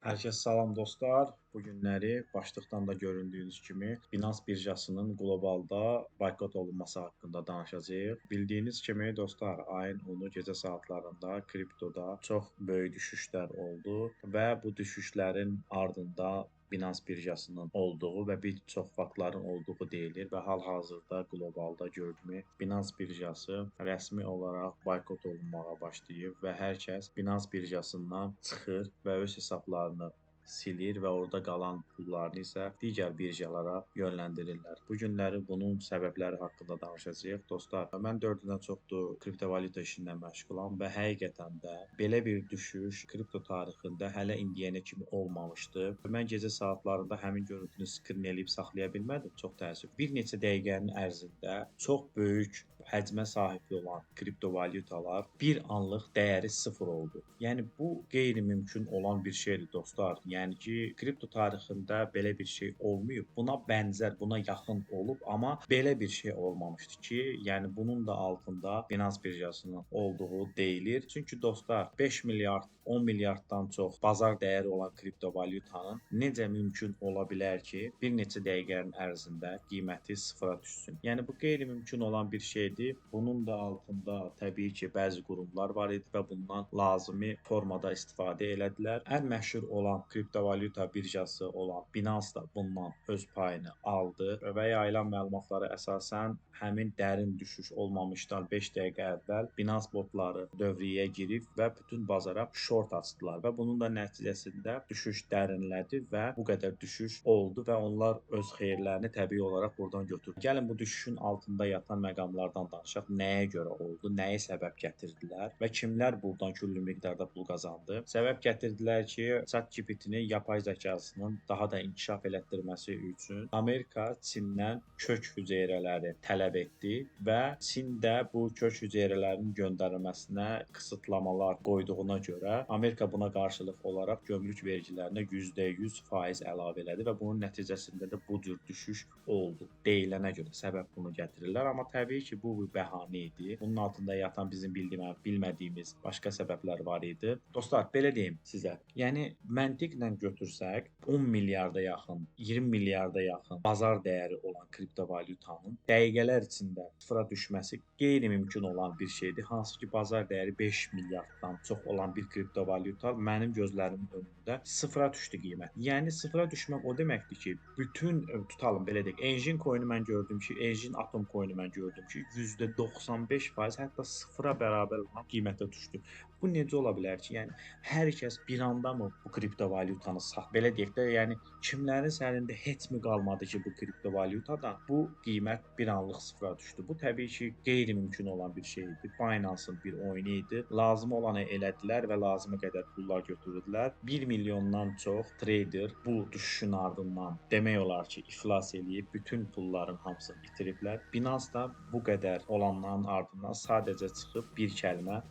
Hər salam dostlar. Bu günləri başlıqdan da göründüyünüz kimi Binance birjasının qlobalda boykot olunması haqqında danışacağıq. Bildiyiniz kimi dostlar, ayın 10-u gecə saatlarında kriptoda çox böyük düşüşlər oldu və bu düşüşlərin ardında Binance birjasının olduğu və bir çox faktların olduğu deyilir və hal-hazırda qlobalda gördüyümüz Binance birjası rəsmi olaraq boykot olunmağa başlayıb və hər kəs Binance birjasından çıxır və öz hesablarını silir və orada qalan pullarını isə digər birjalara yönləndirirlər. Bu günləri bunun səbəbləri haqqında danışacağıq. Dostlar, mən 4 ildən çoxdur kriptovalyuta işində məşğulam və həqiqətən də belə bir düşüş kripto tarixində hələ indiyənə kimi olmamışdı. Mən gecə saatlarında həmin görüntünü skrin eləyib saxlaya bilmədim, çox təəssüf. Bir neçə dəqiqənin ərzində çox böyük həcmə sahib olan kriptovalyutalar bir anlıq dəyəri sıfır oldu. Yəni bu qeyri-mümkün olan bir şeydir dostlar. Yəni ki, kripto tarixində belə bir şey olmayıb. Buna bənzər, buna yaxın olub, amma belə bir şey olmamışdı ki, yəni bunun da altında Binance birjasının olduğu deyilir. Çünki dostlar, 5 milyard, 10 milyarddan çox bazar dəyəri olan kriptovalyutanın necə mümkün ola bilər ki, bir neçə dəqiqənin ərzində qiyməti sıfıra düşsün? Yəni bu qeyri-mümkün olan bir şeydir. Bunun da altında təbii ki, bəzi qurumlar var idi və bundan lazımi formada istifadə elədilər. Ən məşhur olan kriptovalyuta birjası olan Binance da bundan öz payını aldı və yayılan məlumatlara əsasən həmin dərin düşüş olmamışdan 5 dəqiqə əvvəl Binance botları dövriyyəyə girib və bütün bazara short açdılar və bunun da nəticəsində düşüş dərinlədi və bu qədər düşüş oldu və onlar öz xeyirlərini təbii olaraq buradan götürdü. Gəlin bu düşüşün altında yatan məqamlardan danışaq. Nəyə görə oldu, nəyi səbəb gətirdilər və kimlər buradan küllü miqdarda pul qazandı? Səbəb gətirdilər ki, ChatGPT-ni yapay zəkasının daha da inkişaf elətdirməsi üçün Amerika Çindən kök hüceyrələri tələb etdi və Çin də bu kök hüceyrələrinin göndərilməsinə qısıtlamalar qoyduğuna görə Amerika buna qarşılıq olaraq gömrük vergilərinə %100% əlavə elədi və bunun nəticəsində də bu cür düşüş oldu. Deyilənə görə səbəb bunu gətirirlər, amma təbii ki, bu bir bəhanə idi. Bunun altında yatan bizim bilmədiyimiz başqa səbəblər var idi. Dostlar, belə deyim sizə. Yəni məntiqlə götürsək, 10 milyarda yaxın, 20 milyarda yaxın bazar dəyəri olan kriptovalyutanın dəqiqələr içində sıfıra düşməsi qeyri-mümkün olan bir şeydir. Hansı ki, bazar dəyəri 5 milyarddan çox olan bir kriptovalyuta mənim gözlərimin önündə sıfıra düşdü qiymət. Yəni sıfıra düşmək o deməkdir ki, bütün tutalım belə deyək, Engine coin-u mən gördüm ki, Engine Atom coin-u mən gördüm ki, %95% hətta sıfıra bərabər olan qiymətə düşdü. Bu necə ola bilər ki, yəni hər kəs bir anda mı bu kriptovalyutanı belə deyək də, yəni kimlərin əlində heç mi qalmadı ki, bu kriptovalyutadan bu qiymət bir anlıq sıfıra düşdü. Bu təbii ki, qeyri-mümkün olan bir şey idi. Binance-ın bir oyunu idi. Lazım olanı elədilər və lazımı qədər pullar götürdülər. 1 milyondan çox trader bu düşüşün ardından demək olar ki, iflas eləyib, bütün pulların hamısını itiriblər. Binance da bu qədər olanların ardından sadəcə çıxıb bir kəlmə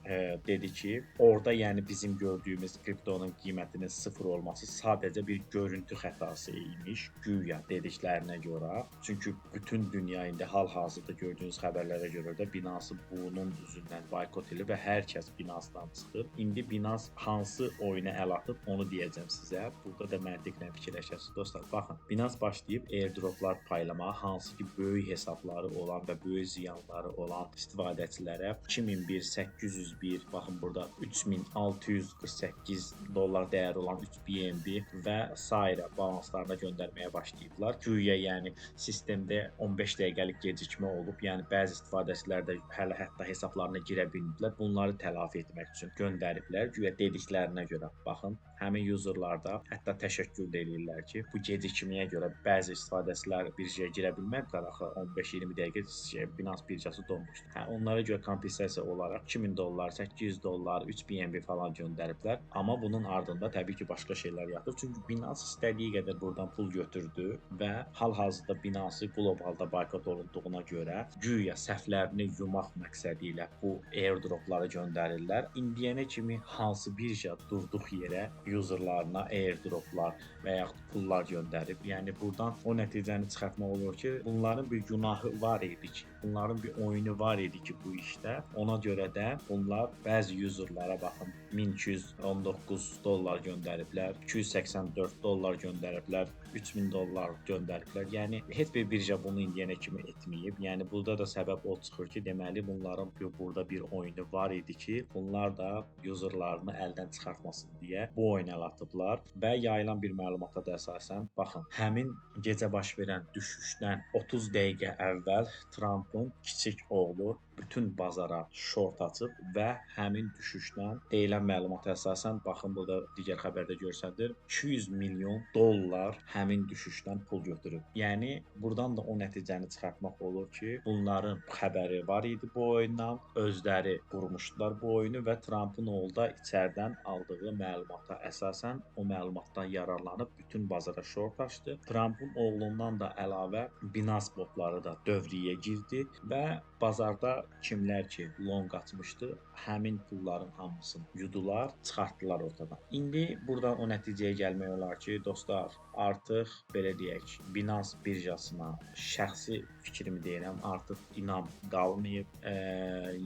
dedi ki, orada yəni bizim gördüyümüz kriptonun qiymətinin sıfır olması sadəcə bir görüntü xətası imiş, güya dediklərinə görə. Çünki bütün dünya indi hal-hazırda gördüyünüz xəbərlərə görə də Binance bunun üzündən boykot edib və hər kəs Binance-dan çıxır. İndi Binance hansı oyuna əl atıb onu deyəcəm sizə. Burada da məntiqlə fikirləşəsiniz. Dostlar, baxın, Binance başlayıb airdroplar paylamağa, hansı ki, böyük hesabları olan və böyük ziyanları olan istifadəçilərə 2001, 801, baxın burada 3648 dollar dəyəri olan 3 BNB və sairə balanslarına göndərməyə başlayıblar. Güya yəni sistemdə 15 dəqiqəlik gecikmə olub, yəni bəzi istifadəçilər də hələ hətta hesablarına girə bilmədilər. Bunları tələfi etmək üçün göndəriblər. Güya dediklərinə görə baxın, həmin userlarda hətta təşəkkür də eləyirlər ki, bu gecikməyə görə bəzi istifadəçilər birjaya girə bilmədilər, axı 15-20 dəqiqə Binance birjası donmuşdu. Onlara görə kompensasiya olaraq 2000 dollar, 800 dollar, 3 BNB falan göndəriblər. Amma bunun ardında təbii ki, başqa şeylər yatır. Çünki Binance istədiyi qədər buradan pul götürdü və hal-hazırda Binance qlobalda boykot olunduğuna görə güya səhvlərini yumaq məqsədi ilə bu airdropları göndərirlər. İndiyənə kimi hansı birja durduq yerə userlarına airdroplar və yaxud pullar göndərib. Yəni buradan o nəticəni çıxartmaq olur ki, bunların bir günahı var idi ki, bunların bir oyunu var idi ki bu işdə. Ona görə də bunlar bəzi userlara baxın $1219 göndəriblər, $284 göndəriblər, $3000 göndəriblər. Yəni heç bir birja bunu indiyənə kimi etməyib. Yəni burada da səbəb o çıxır ki, deməli bunların burada bir oyunu var idi ki, bunlar da userlarını əldən çıxartmasın deyə bu oyunu əl atıblar və yayılan bir məlumata da əsasən baxın, həmin gecə baş verən düşüşdən 30 dəqiqə əvvəl Trumpın kiçik oğlu bütün bazara short açıb və həmin düşüşdən deyilən məlumata əsasən baxın burada digər xəbərdə göstərilir, $200 milyon həmin düşüşdən pul götürüb. Yəni burdan da o nəticəni çıxartmaq olur ki, bunların xəbəri var idi bu oyundan, özləri qurmuşdular bu oyunu və Trumpın oğlu da içəridən aldığı məlumata əsasən o məlumatdan yararlanıb bütün bazara short açdı. Trumpın oğlundan da əlavə Binance botları da dövriyyəyə girdi və bazarda kimlər ki long açmışdı, həmin pulların hamısını yudular, çıxartdılar ortadan. İndi buradan o nəticəyə gəlmək olar ki, dostlar, artıq belə deyək, Binance birjasına şəxsi fikrimi deyirəm, artıq inam qalmayıb.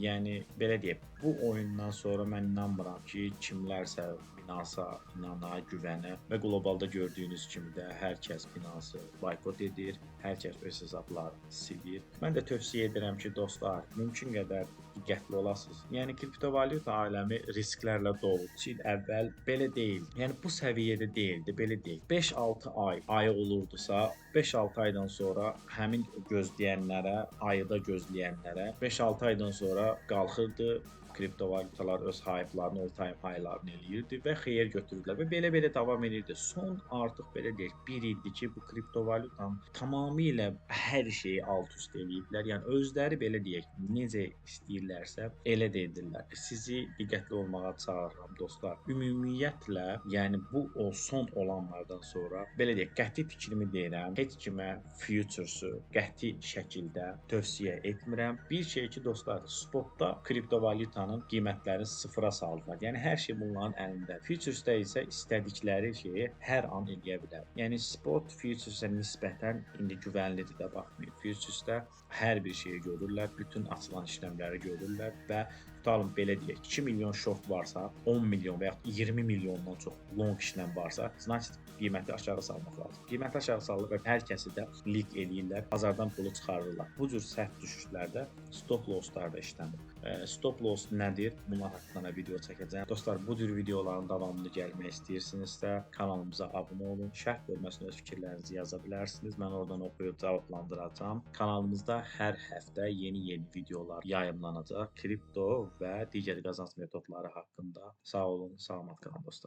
Yəni belə deyək, bu oyundan sonra mən inanmıram ki, kimlərsə Binance-a inana, güvənə və qlobalda gördüyünüz kimi də hər kəs Binance-ı boykot edir, hər kəs öz hesablarını silir. Mən də tövsiyə edirəm ki, dostlar, mümkün qədər diqqətli olasınız. Yəni kriptovalyuta aləmi risklərlə doludur. 3 il əvvəl belə deyil. Yəni bu səviyyədə deyildi, belə deyil. 5-6 ayı olurdusa, 5-6 aydan sonra həmin gözləyənlərə, ayıda gözləyənlərə 5-6 aydan sonra qalxırdı, kriptovalyutalar öz hype'larını, all-time high'larını eləyirdi və xeyir götürürdülər və belə-belə davam edirdi. Son artıq belə deyək, bir ildir ki, bu kriptovalyutanın tamamilə hər şeyi alt-üst eləyiblər. Yəni özləri belə deyək, necə istəyirlərsə elə də edirlər. Sizi diqqətli olmağa çağırıram dostlar. Ümumiyyətlə, yəni bu o son olanlardan sonra belə deyək, qəti fikrimi deyirəm, heç kimə future'su qəti şəkildə tövsiyə etmirəm. Bir şey ki, dostlar, spotda kriptovalyutanın qiymətləri sıfıra saldılar. Yəni hər şey bunların əlindədir. Futuresdə isə istədikləri şeyi hər an eləyə bilər. Yəni spot futuresə nisbətən indi güvənlidir də baxmayın. Futuresdə hər bir şeyi görürlər, bütün açılan işləmləri görürlər və tutalım belə deyək, 2 milyon short varsa, 10 milyon və yaxud 20 milyondan çox long işləm varsa, значит qiyməti aşağı salmaq lazım. Qiyməti aşağı salır və hər kəsi də leak eləyirlər, bazardan pulu çıxarırlar. Bu cür sərt düşüşlərdə stop losslar da işləmir. Stop loss nədir? Bunlar haqqında video çəkəcəm. Dostlar, bu cür videoların davamını gəlmək istəyirsinizsə, kanalımıza abunə olun. Şərh bölməsinə öz fikirlərinizi yaza bilərsiniz. Mən oradan oxuyub cavablandıracağam. Kanalımızda hər həftə yeni videolar yayımlanacaq. Kripto və digər qazanc metodları haqqında. Sağ olun, salamat qalın dostlar.